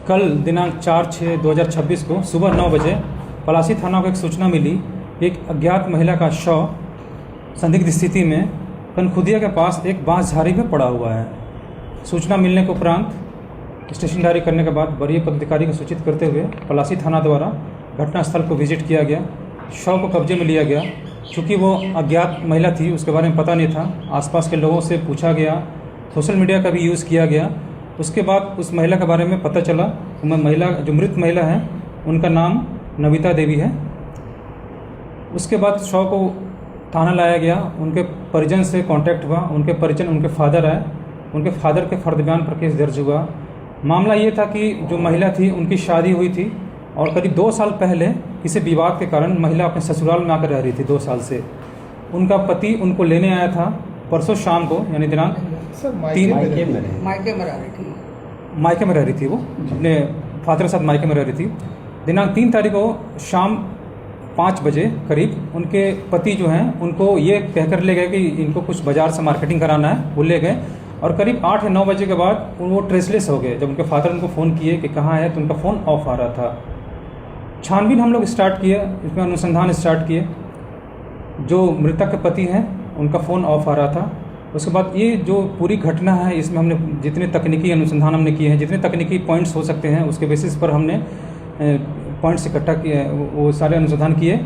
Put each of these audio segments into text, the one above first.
कल दिनांक 4/6/2026 को सुबह 9 बजे पलासी थाना को एक सूचना मिली। एक अज्ञात महिला का शव संदिग्ध स्थिति में कनखुदिया के पास एक बांस झाड़ी में पड़ा हुआ है। सूचना मिलने के उपरांत स्टेशन डायरी करने के बाद वरीय पदाधिकारी को सूचित करते हुए पलासी थाना द्वारा घटनास्थल को विजिट किया गया। शव को कब्जे में लिया गया। चूँकि वो अज्ञात महिला थी, उसके बारे में पता नहीं था। आसपास के लोगों से पूछा गया, सोशल मीडिया का भी यूज़ किया गया। उसके बाद उस महिला के बारे में पता चला। महिला जो मृत महिला है उनका नाम नविता देवी है। उसके बाद शव को थाना लाया गया। उनके परिजन से कांटेक्ट हुआ। उनके परिजन उनके फादर आए। उनके फादर के फर्द बयान पर केस दर्ज हुआ। मामला ये था कि जो महिला थी उनकी शादी हुई थी और करीब 2 साल पहले किसी विवाद के कारण महिला अपने ससुराल में आकर रह रही थी 2 साल से। उनका पति उनको लेने आया था परसों शाम को, यानी दिनांक 3 मायके में रह रही थी। मायके में रह रही थी। वो अपने फादर के साथ मायके में रह रही थी। दिनांक 3 तारीख को शाम 5 बजे करीब उनके पति जो हैं उनको ये कहकर ले गए कि इनको कुछ बाज़ार से मार्केटिंग कराना है। वो ले गए और करीब 8 या 9 बजे के बाद वो ट्रेसलेस हो गए। जब उनके फादर उनको फ़ोन किए कि कहाँ है, तो उनका फ़ोन ऑफ आ रहा था। छानबीन हम लोग स्टार्ट किए, इसमें अनुसंधान स्टार्ट किए। जो मृतक के पति हैं उनका फ़ोन ऑफ आ रहा था। उसके बाद ये जो पूरी घटना है, इसमें हमने जितने तकनीकी अनुसंधान हमने किए हैं, जितने तकनीकी पॉइंट्स हो सकते हैं, उसके बेसिस पर हमने पॉइंट्स इकट्ठा किए, वो सारे अनुसंधान किए।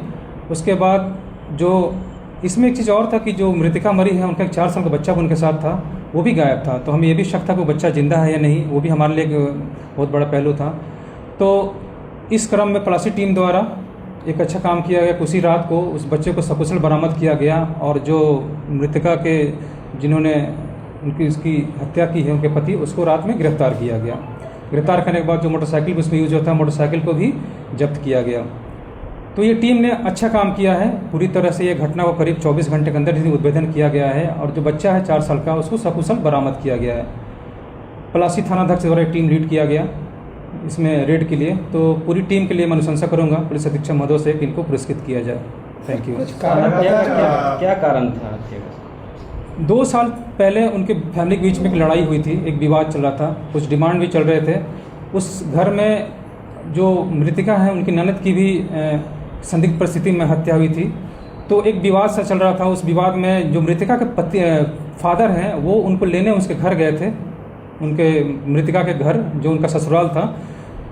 उसके बाद जो इसमें एक चीज़ और था कि जो मृतिका मरी है उनका एक 4 साल का बच्चा उनके साथ था, वो भी गायब था। तो हमें ये भी शक था कि वो बच्चा जिंदा है या नहीं, वो भी हमारे लिए एक बहुत बड़ा पहलू था। तो इस क्रम में पलासी टीम द्वारा एक अच्छा काम किया गया। उसी रात को उस बच्चे को सकुशल बरामद किया गया और जो मृतका के जिन्होंने उसकी हत्या की है, उनके पति, उसको रात में गिरफ्तार किया गया। गिरफ्तार करने के बाद जो मोटरसाइकिल भी उसमें यूज होता है, मोटरसाइकिल को भी जब्त किया गया। तो ये टीम ने अच्छा काम किया है। पूरी तरह से ये घटना को करीब 24 घंटे के अंदर ही उद्भेदन किया गया है और जो बच्चा है 4 साल का, उसको सकुशल बरामद किया गया है। पलासी थानाध्यक्ष द्वारा एक टीम लीड किया गया इसमें रेड के लिए। तो पूरी टीम के लिए मैं अनुशंसा करूंगा पुलिस अधीक्षक महोदय से कि इनको पुरस्कृत किया जाए। Thank you. क्या कारण था? 2 साल पहले उनके फैमिली के बीच में एक लड़ाई हुई थी, एक विवाद चल रहा था, कुछ डिमांड भी चल रहे थे। उस घर में जो मृतिका है उनकी ननद की भी संदिग्ध परिस्थिति में हत्या हुई थी। तो एक विवाद सा चल रहा था। उस विवाद में जो मृतिका के पति फादर हैं वो उनको लेने उसके घर गए थे, उनके मृतिका के घर जो उनका ससुराल था।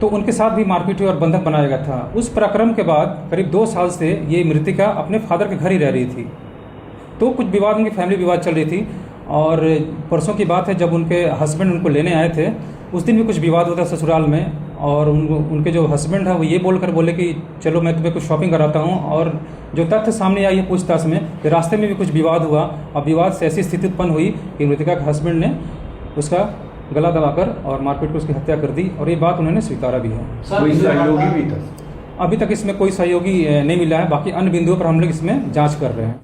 तो उनके साथ भी मारपीट हुई और बंधक बनाया गया था। उस प्रक्रम के बाद करीब 2 साल से ये मृतिका अपने फादर के घर ही रह रही थी। तो कुछ विवाद, उनकी फैमिली विवाद चल रही थी। और परसों की बात है जब उनके हस्बैंड उनको लेने आए थे, उस दिन भी कुछ विवाद हुआ था ससुराल में। और उनके जो हस्बैंड है वो ये बोले कि चलो मैं तुम्हें कुछ शॉपिंग कराता हूँ। और जो तथ्य सामने आई है पूछताछ में कि रास्ते में भी कुछ विवाद हुआ और विवाद से ऐसी स्थिति उत्पन्न हुई कि मृतिका के हस्बैंड ने उसका गला दबाकर और मारपीट कर उसकी हत्या कर दी। और ये बात उन्होंने स्वीकारा भी है। कोई सहयोगी भी था? अभी तक इसमें कोई सहयोगी नहीं मिला है। बाकी अन्य बिंदुओं पर हम लोग इसमें जाँच कर रहे हैं।